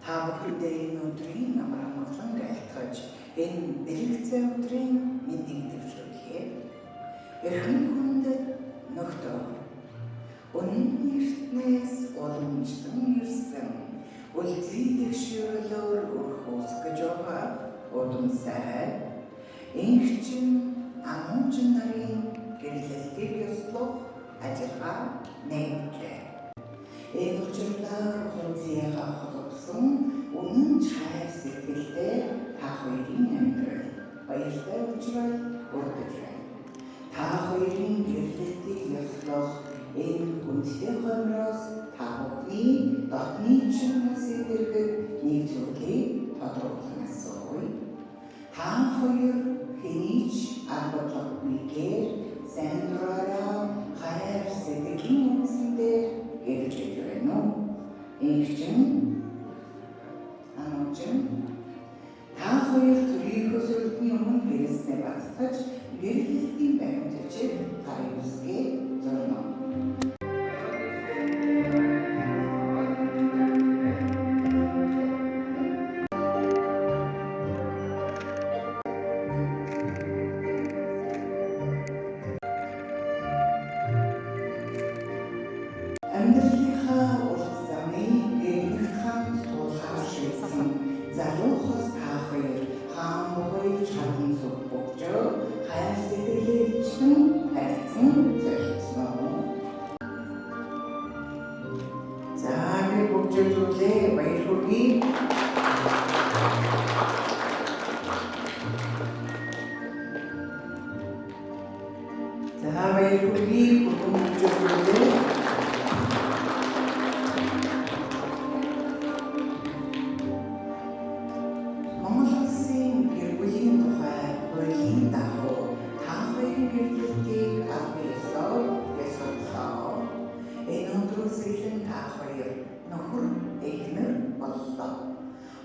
Та бүхэндээ энэ өдрийн амар амгалан айлтгаж энэ бэлэгцээ өдрийн мэндийг дэвшүүлье. Эрхэм хүндэт нөхдөө өнөн эртнээс уламжлан ирсэн үлзий дэвшүүлэлөөр өрхөөс гэж байгаа удам сайд инхчин ануужин нарын гэрлэлтийг ёслох ажиллагаа нэгжээ. Энэ учирлаар хунзыяга холбосон үнэн чаяр сэтгэлтэй та хоёрын амьдрал баяртай уулзрал өргөж байна. Та хоёрын гэрлэлтийг ёслох энэ хүнтэй хойноос та бүхний дотны чимээс иргэн нэг зүйлийг тодорхойлсон асууя. Та хоёр хинийч аргатлахгүйгээр сайн дураараа хайр сэтгэлийн үндсэндээ гэрж байна уу? Инхчин ануужин та хоёр төрийнхөө сүлдний өмнө гэрээсээ бацтаж гэрлэлтийн баримтчийг гарыг үсгээ зорно. Амьдралынхаа урт замыг гэрнэх хамт тулахаар шийдсэн залуухаас та хоёр хаамгүй чадан зүг бөгжөө хайр сэтгэлээчэн хайрцан зорилцсон. За би бөгжүүлээ баяр хүргэе. За баяр хүргэе бөгжүүлээ.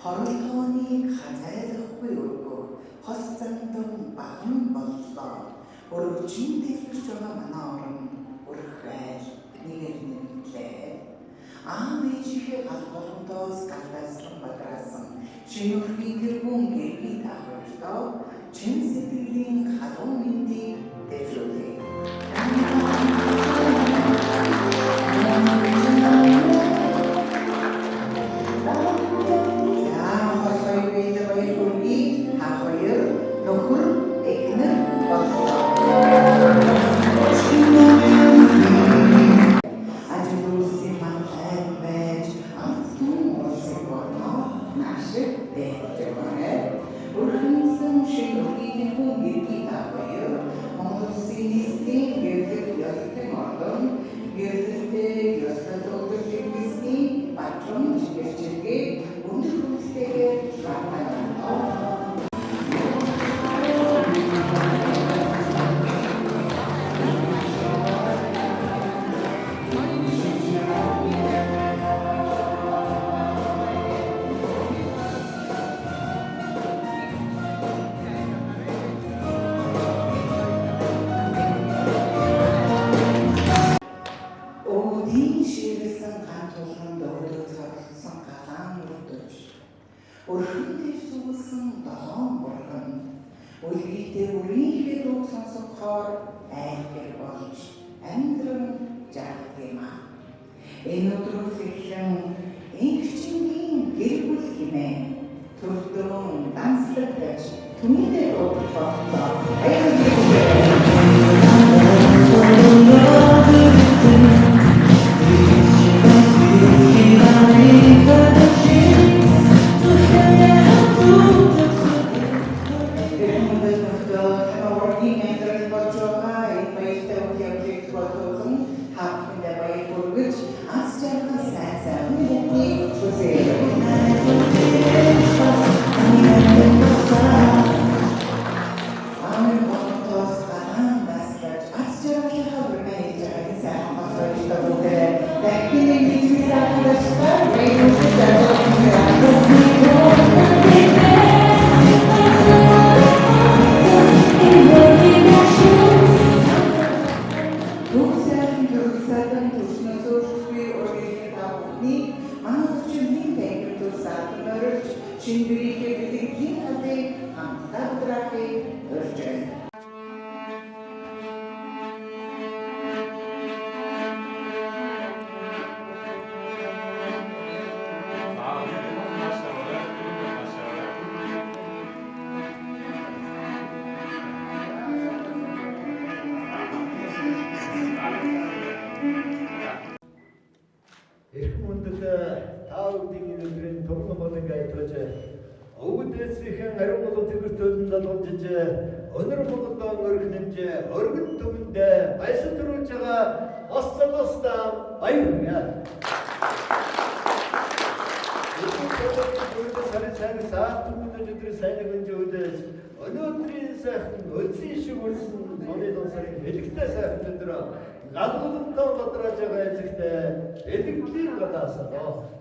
Хоролтооныг хазайлахгүй өргөх хос замдан баган боллоо. Өргөжин дэлгэрч байгаа манай орон өргөөл нэгээр нэмтлээ. Аав ээжийнхээ гал боломдоос галдайсан бадраасан шинөрхийн тэргүүн гэргий та хоёртоо чин сэтгэлийн халуун мэндийг дэвшүүлье. Өрхөндөө суулсан долоон бурхан үлгийтэй үрийнхээ дуу сонсохоор айлгэр болж амьдран жаргах юм аа. Энэ өдрөөс эхлэн инхчингийн гэр бүл хэмээн төрдөөн данслагч түмэндээ уурлах Шингэрийнхээ бүтээгдэхүүн газрыг хамтдаа удирдахыг урьж байна. Өнөр Монголын өргөн хэмжээ өргөн түмэндээ баясгалан төрүүлж байгаа бас залуустаа баярлалаа. Өнөөдрийн сайхан өлзий шиг үлсэн соны донсарын хэлэгтэй сайхан өдрөө галгууламтай бодрааж байгаа эзэгтэй эдгэлийн гадаасаа.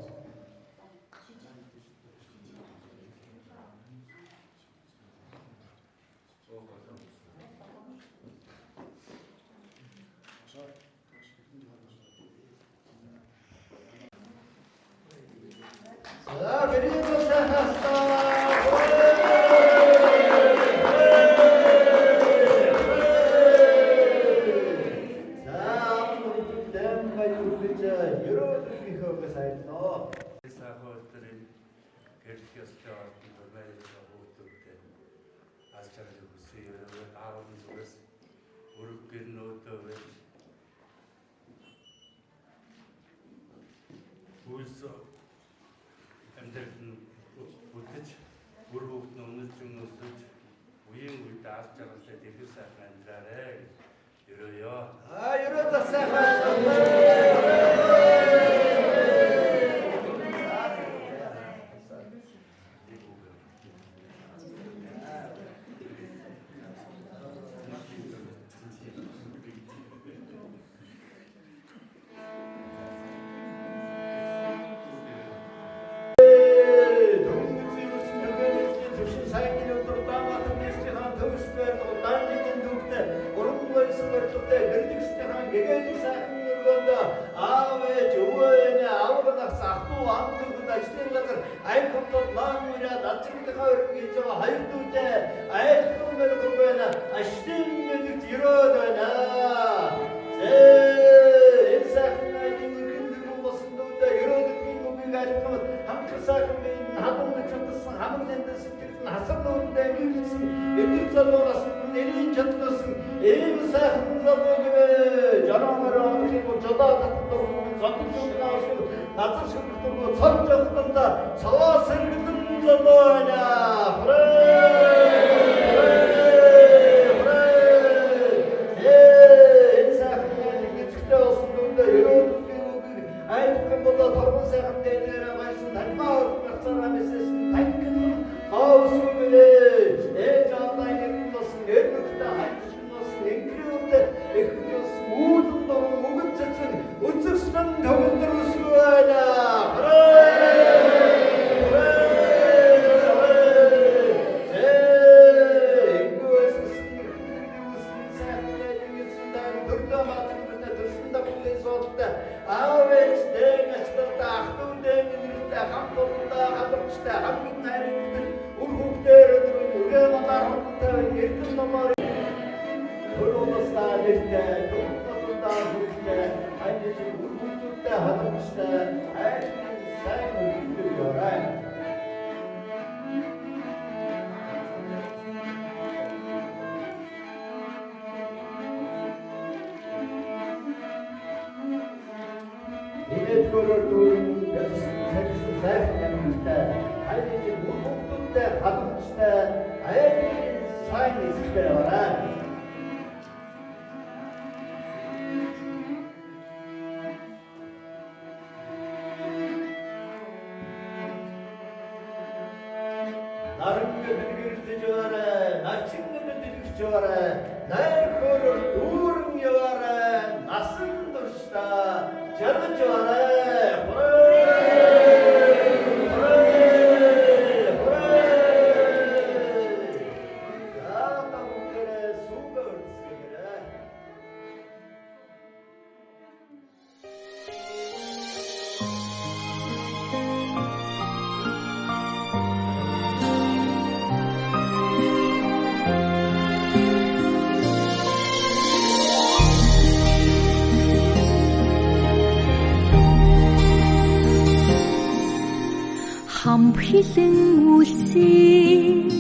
хилэн үлсийг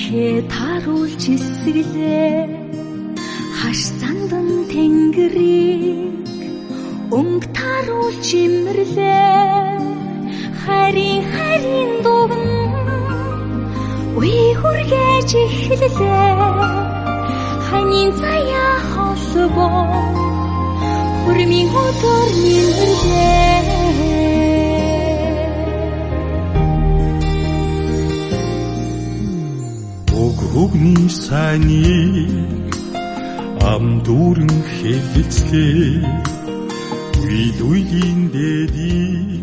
хэтаруулж эсгэлээ хаш сандан тэнгэрийг өнг таруулж имэрлээ харин дугн үе хүргэж эхэллээ ханийн заяа холбоо хүрмийн өдөр нэмэрлээ Өгний сайныг ам дүүрэн хэлэлцгээ үед үеийн дэдий